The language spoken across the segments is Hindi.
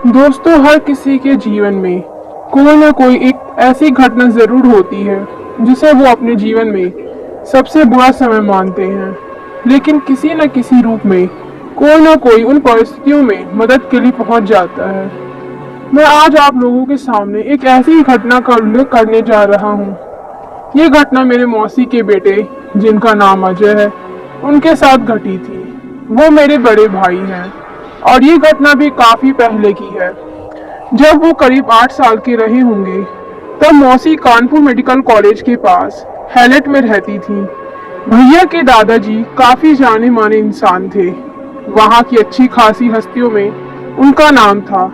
दोस्तों, हर किसी के जीवन में कोई ना कोई एक ऐसी घटना जरूर होती है जिसे वो अपने जीवन में सबसे बुरा समय मानते हैं, लेकिन किसी न किसी रूप में कोई ना कोई उन परिस्थितियों में मदद के लिए पहुंच जाता है। मैं आज आप लोगों के सामने एक ऐसी घटना का उल्लेख करने जा रहा हूँ। ये घटना मेरे मौसी के बेटे, जिनका नाम अजय है, उनके साथ घटी थी। वो मेरे बड़े भाई हैं और ये घटना भी काफी पहले की है। जब वो करीब 8 साल के रहे होंगे, तब मौसी कानपुर मेडिकल कॉलेज के पास हैलेट में रहती थी। भैया के दादाजी काफी जाने माने इंसान थे। वहाँ की अच्छी खासी हस्तियों में उनका नाम था।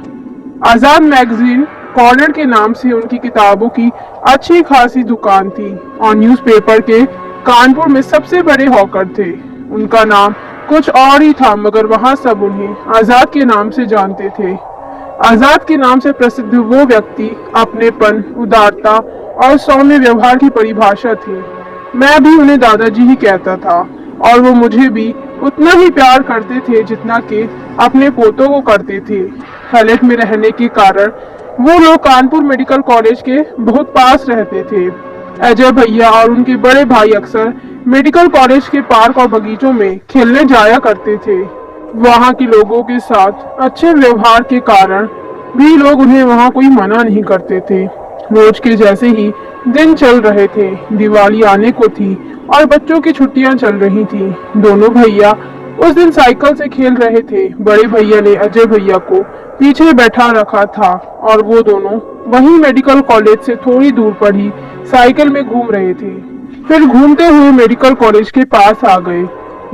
आजाद मैगजीन कॉर्नर के नाम से उनकी किताबों की अच्छी खासी दुकान थी और न्यूज़पेपर के कानपुर में सबसे बड़े हॉकर थे। उनका नाम कुछ और ही था, मगर वहाँ सब उन्हें आजाद के नाम से जानते थे। आजाद के नाम से प्रसिद्ध वो व्यक्ति अपनेपन, उदारता और सौम्य व्यवहार की परिभाषा थे। मैं भी उन्हें दादाजी ही कहता था और वो मुझे भी उतना ही प्यार करते थे जितना कि अपने पोतों को करते थे। हैलेट में रहने के कारण वो लोग कानपुर मेडिकल कॉलेज के बहुत पास रहते थे। अजय भैया और उनके बड़े भाई अक्सर मेडिकल कॉलेज के पार्क और बगीचों में खेलने जाया करते थे। वहाँ के लोगों के साथ अच्छे व्यवहार के कारण भी लोग उन्हें वहाँ कोई मना नहीं करते थे। रोज के जैसे ही दिन चल रहे थे। दिवाली आने को थी और बच्चों की छुट्टियां चल रही थी। दोनों भैया उस दिन साइकिल से खेल रहे थे। बड़े भैया ने अजय भैया को पीछे बैठा रखा था और वो दोनों वहीं मेडिकल कॉलेज से थोड़ी दूर पर ही साइकिल में घूम रहे थे। फिर घूमते हुए मेडिकल कॉलेज के पास आ गए।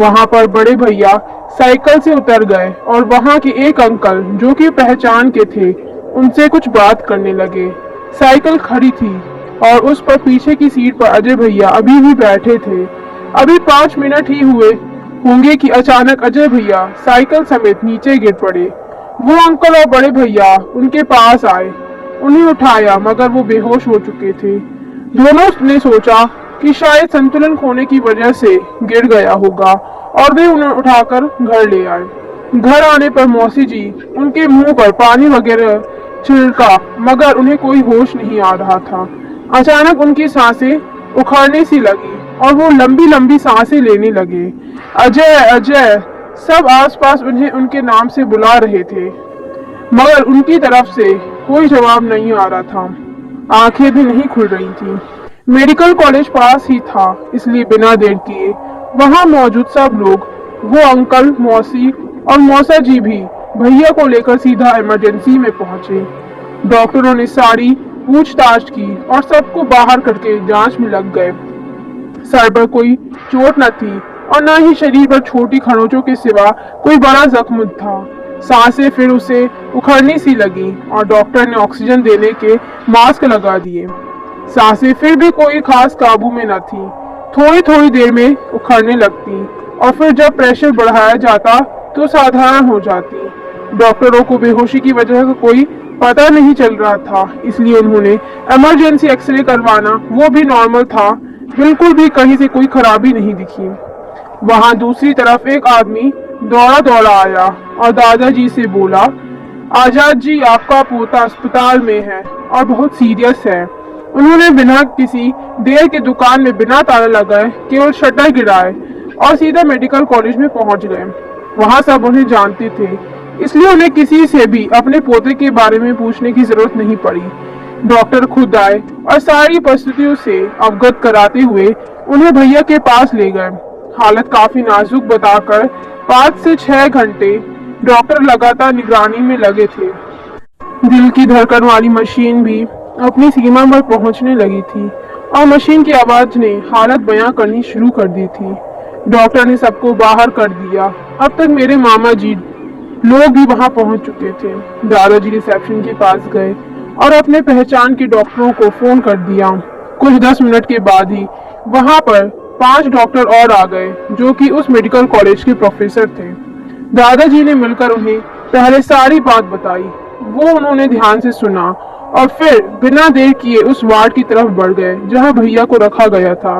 वहां पर बड़े भैया साइकिल से उतर गए और वहां के एक अंकल, जो कि पहचान के थे, उनसे कुछ बात करने लगे। साइकिल खड़ी थी और उस पर पीछे की सीट पर अजय भैया अभी भी बैठे थे। अभी 5 मिनट ही हुए होंगे कि अचानक अजय भैया साइकिल समेत नीचे गिर पड़े। वो अंकल और बड़े भैया उनके पास आए, उन्हें उठाया, मगर वो बेहोश हो चुके थे। दोनों ने सोचा कि शायद संतुलन खोने की वजह से गिर गया होगा और वे उन्हें उठाकर घर ले आए। घर आने पर मौसी जी उनके मुंह पर पानी वगैरह छिड़का, मगर उन्हें कोई होश नहीं आ रहा था। अचानक उनकी सांसें उखड़ने सी लगी और वो लंबी लंबी सांसें लेने लगे। अजय अजय, सब आसपास उन्हें उनके नाम से बुला रहे थे, मगर उनकी तरफ से कोई जवाब नहीं आ रहा था। आंखें भी नहीं खुल रही थी। मेडिकल कॉलेज पास ही था, इसलिए बिना देर किए वहां मौजूद सब लोग, वो अंकल, मौसी और मौसा जी भी भैया को लेकर सीधा इमरजेंसी में पहुंचे। डॉक्टरों ने सारी पूछताछ की और सबको बाहर करके जांच में लग गए। सर पर कोई चोट न थी और न ही शरीर पर छोटी खरोंचों के सिवा कोई बड़ा जख्म था। सांसें फिर उसे उखड़नी सी लगी और डॉक्टर ने ऑक्सीजन देने के मास्क लगा दिए। सांसें फिर भी कोई खास काबू में न थी, थोड़ी थोड़ी देर में उखड़ने लगती और फिर जब प्रेशर बढ़ाया जाता तो साधारण हो जाती। डॉक्टरों को बेहोशी की वजह का कोई पता नहीं चल रहा था, इसलिए उन्होंने इमरजेंसी एक्सरे करवाना, वो भी नॉर्मल था, बिल्कुल भी कहीं से कोई खराबी नहीं दिखी। वहां दूसरी तरफ एक आदमी दौड़ा दौड़ा आया और दादाजी से बोला, आजाद जी, आपका पोता अस्पताल में है और बहुत सीरियस है। उन्होंने बिना किसी देर के दुकान में बिना ताला लगाए केवल शटर गिराए और सीधा मेडिकल कॉलेज में पहुंच गए। वहां सब उन्हें जानते थे, इसलिए उन्हें किसी से भी अपने पोते के बारे में पूछने की जरूरत नहीं पड़ी। डॉक्टर खुद आए और सारी परिस्थितियों से अवगत कराते हुए उन्हें भैया के पास ले गए। हालत काफी नाजुक बताकर 5 से 6 घंटे डॉक्टर लगातार निगरानी में लगे थे। दिल की धड़कन वाली मशीन भी अपनी सीमा पर पहुंचने लगी थी और मशीन की आवाज ने हालत बयां करनी शुरू कर दी थी। डॉक्टर ने सबको बाहर कर दिया। अब तक मेरे मामा जी लोग भी वहां पहुंच चुके थे। दादाजी रिसेप्शन के पास गए और अपने पहचान के डॉक्टरों को फोन कर दिया। कुछ 10 मिनट के बाद ही वहां पर 5 डॉक्टर और आ गए, जो कि उस मेडिकल कॉलेज के प्रोफेसर थे। दादाजी ने मिलकर उन्हें पहले सारी बात बताई। वो उन्होंने ध्यान से सुना और फिर बिना देर किए उस वार्ड की तरफ बढ़ गए जहां भैया को रखा गया था।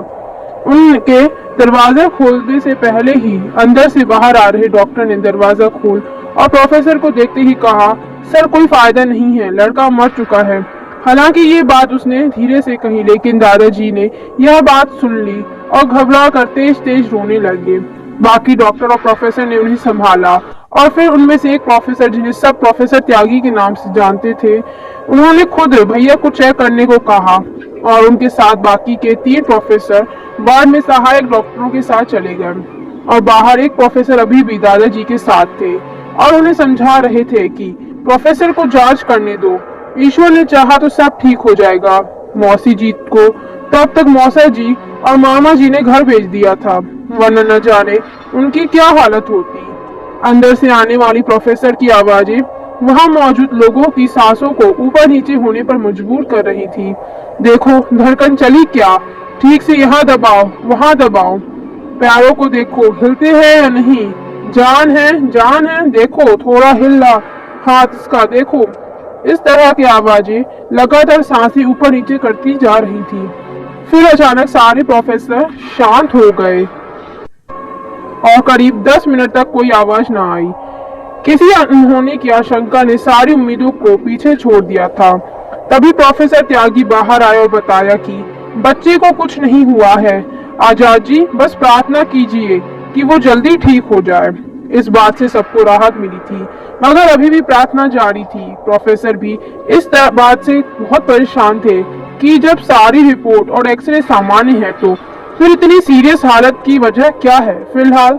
उनके दरवाजा खोलने से पहले ही अंदर से बाहर आ रहे डॉक्टर ने दरवाजा खोल और प्रोफेसर को देखते ही कहा, सर कोई फायदा नहीं है, लड़का मर चुका है। हालांकि ये बात उसने धीरे से कही, लेकिन दादाजी ने यह बात सुन ली और घबरा कर तेज तेज रोने लगे। बाकी डॉक्टर और प्रोफेसर ने उन्हें संभाला और फिर उनमें से एक प्रोफेसर, जिन्हें सब प्रोफेसर त्यागी के नाम से जानते थे, उन्होंने खुद भैया को चेक करने को कहा और उनके साथ बाकी के 3 प्रोफेसर वार्ड में सहायक डॉक्टरों के साथ चले गए और बाहर एक प्रोफेसर अभी भी दादाजी के साथ थे और उन्हें समझा रहे थे कि प्रोफेसर को जांच करने दो, ईश्वर ने चाहा तो सब ठीक हो जाएगा। मौसी जी को तब तक मौसा जी और मामा जी ने घर भेज दिया था, वरना न जाने उनकी क्या हालत होती। अंदर से आने वाली प्रोफेसर की आवाजें वहां मौजूद लोगों की सांसों को ऊपर नीचे होने पर मजबूर कर रही थी। देखो धड़कन चली क्या, ठीक से यहाँ दबाओ, वहां दबाओ, पैरों को देखो हिलते हैं या नहीं, जान है, देखो थोड़ा हिला हाथ इसका, देखो। इस तरह की आवाजें लगातार सांसें ऊपर नीचे करती जा रही थी। फिर अचानक सारे प्रोफेसर शांत हो गए और करीब 10 मिनट तक कोई आवाज न आई। किसी अनहोनी की आशंका ने सारी उम्मीदों को पीछे छोड़ दिया था। तभी प्रोफेसर त्यागी बाहर आए और बताया कि बच्चे को कुछ नहीं हुआ है, आजाद जी बस प्रार्थना कीजिए कि वो जल्दी ठीक हो जाए। इस बात से सबको राहत मिली थी, मगर अभी भी प्रार्थना जारी थी। प्रोफेसर भी इस बात से बहुत परेशान थे कि जब सारी रिपोर्ट और एक्सरे सामान्य है तो फिर इतनी सीरियस हालत की वजह क्या है। फिलहाल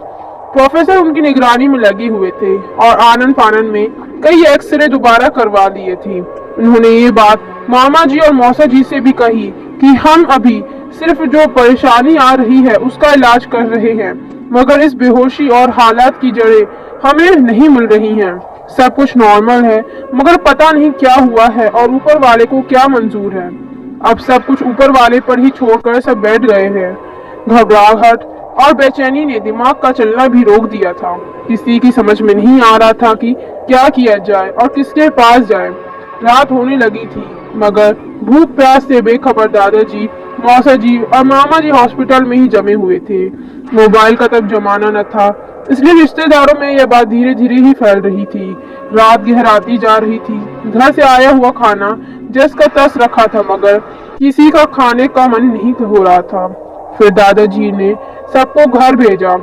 प्रोफेसर उनकी निगरानी में लगे हुए थे और आनंद फानन में कई एक्सरे दोबारा करवा लिए थे। उन्होंने ये बात मामा जी और मौसा जी से भी कही कि हम अभी सिर्फ जो परेशानी आ रही है उसका इलाज कर रहे हैं, मगर इस बेहोशी और हालात की जड़ें हमें नहीं मिल रही हैं। सब कुछ नॉर्मल है, मगर पता नहीं क्या हुआ है और ऊपर वाले को क्या मंजूर है। अब सब कुछ ऊपर वाले पर ही छोड़कर सब बैठ गए हैं। घबराहट और बेचैनी ने दिमाग का चलना भी रोक दिया था। किसी की समझ में नहीं आ रहा था कि क्या किया जाए और किसके पास जाए। रात होने लगी थी, मगर भूख प्यास से बेखबर दादाजी, मौसा जी और मामा जी हॉस्पिटल में ही जमे हुए थे। मोबाइल का तब जमाना न था, इसलिए रिश्तेदारों में यह बात धीरे धीरे ही फैल रही थी। रात गहराती जा रही थी। घर से आया हुआ खाना जस का तस रखा था, मगर किसी का खाने का मन नहीं हो रहा था। फिर दादाजी ने सबको घर भेजा।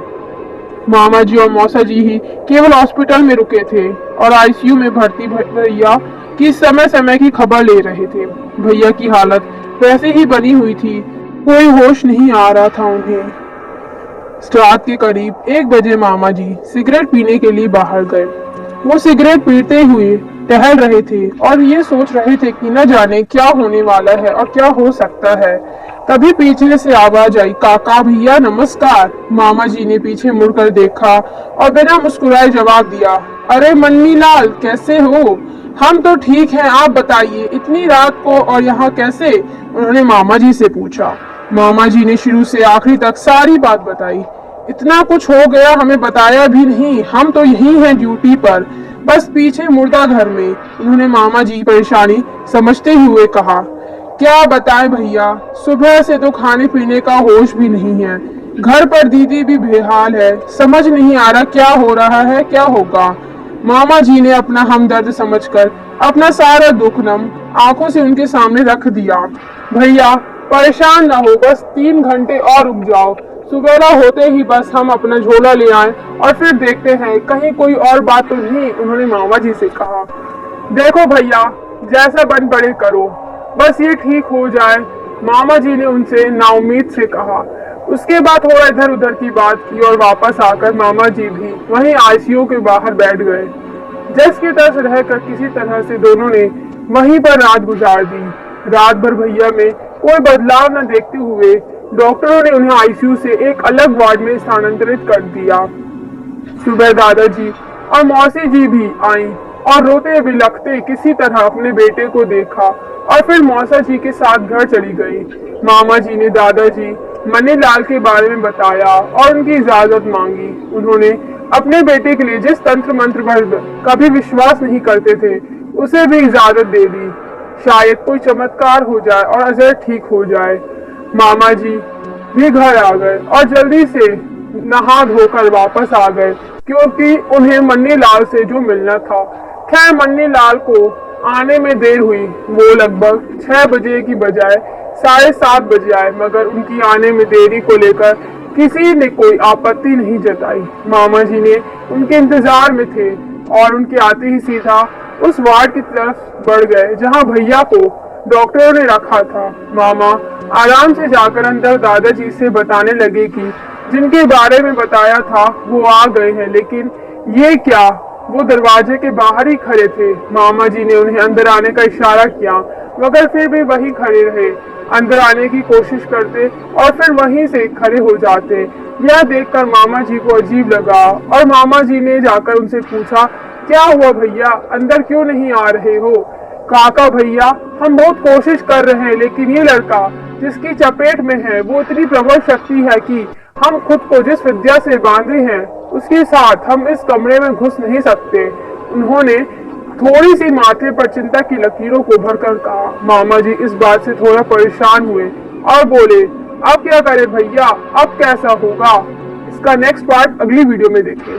मामा जी और मौसा जी ही केवल हॉस्पिटल में रुके थे और आईसीयू में भर्ती भैया की समय समय की खबर ले रहे थे। भैया की हालत वैसे ही बनी हुई थी, कोई होश नहीं आ रहा था उन्हें। रात के करीब 1 बजे मामा जी सिगरेट पीने के लिए बाहर गए। वो सिगरेट पीते हुए टहल रहे थे और ये सोच रहे थे कि न जाने क्या होने वाला है और क्या हो सकता है। तभी पीछे से आवाज आई, काका भैया नमस्कार। मामा जी ने पीछे मुड़कर देखा और बिना मुस्कुराए जवाब दिया, अरे मन्नी लाल कैसे हो? हम तो ठीक हैं, आप बताइए इतनी रात को और यहाँ कैसे? उन्होंने मामा जी से पूछा। मामा जी ने शुरू से आखिरी तक सारी बात बताई। इतना कुछ हो गया हमें बताया भी नहीं, हम तो यही हैं ड्यूटी पर, बस पीछे मुर्दा घर में। उन्होंने मामा जी की परेशानी समझते हुए कहा, क्या बताएं भैया, सुबह से तो खाने पीने का होश भी नहीं है, घर पर दीदी भी बेहाल है, समझ नहीं आ रहा क्या हो रहा है क्या होगा। मामा जी ने अपना हमदर्द समझकर अपना सारा दुख नम आंखों से उनके सामने रख दिया। भैया परेशान ना हो, बस 3 घंटे और रुक जाओ, सुबेरा होते ही बस हम अपना झोला ले आए और फिर देखते हैं कहीं कोई और बात तो नहीं। उन्होंने मामा जी से कहा, देखो भैया जैसा बन पड़े करो, बस ये ठीक हो जाए। मामा जी ने उनसे नाउम्मीद से कहा। उसके बाद थोड़ा इधर उधर की बात की और वापस आकर मामा जी भी वहीं आईसीयू के बाहर बैठ गए। जस के तस रहकर किसी तरह से दोनों ने वहीं पर रात गुजार दी। रात भर भैया में कोई बदलाव न देखते हुए डॉक्टरों ने उन्हें आईसीयू से एक अलग वार्ड में स्थानांतरित कर दिया। सुबह दादाजी और मौसी जी भी आई और रोते बिलखते किसी तरह अपने बेटे को देखा और फिर मौसा जी के साथ घर चली गई। मामा जी ने दादाजी मनी लाल के बारे में बताया और उनकी इजाजत मांगी। उन्होंने अपने बेटे के लिए जिस तंत्र मंत्र पर कभी विश्वास नहीं करते थे उसे भी इजाजत दे दी, शायद कोई चमत्कार हो जाए और अजहर ठीक हो जाए। मामा जी भी घर आ गए और जल्दी से नहा धोकर वापस आ गए, क्योंकि उन्हें मन्नी लाल से जो मिलना था। खैर मन्नी लाल को आने में देर हुई। वो लगभग 6 बजे की बजाय 7:30 बजे आए, मगर उनकी आने में देरी को लेकर किसी ने कोई आपत्ति नहीं जताई। मामा जी ने उनके इंतजार में थे और उनके आते ही सीधा उस वार्ड की तरफ बढ़ गए जहां भैया को डॉक्टरों ने रखा था। मामा आराम से जाकर अंदर दादाजी से बताने लगे कि जिनके बारे में बताया था वो आ गए हैं, लेकिन ये क्या, वो दरवाजे के बाहर ही खड़े थे। मामा जी ने उन्हें अंदर आने का इशारा किया, मगर फिर भी वहीं खड़े रहे, अंदर आने की कोशिश करते और फिर वहीं से खड़े हो जाते। यह देखकर मामा जी को अजीब लगा और मामा जी ने जाकर उनसे पूछा, क्या हुआ भैया, अंदर क्यों नहीं आ रहे हो? काका भैया, हम बहुत कोशिश कर रहे हैं, लेकिन ये लड़का जिसकी चपेट में है वो इतनी प्रबल शक्ति है कि हम खुद को जिस विद्या से बांधे हैं उसके साथ हम इस कमरे में घुस नहीं सकते। उन्होंने थोड़ी सी माथे पर चिंता की लकीरों को भरकर कहा। मामा जी इस बात से थोड़ा परेशान हुए और बोले, अब क्या करें भैया, अब कैसा होगा? इसका नेक्स्ट पार्ट अगली वीडियो में देखें।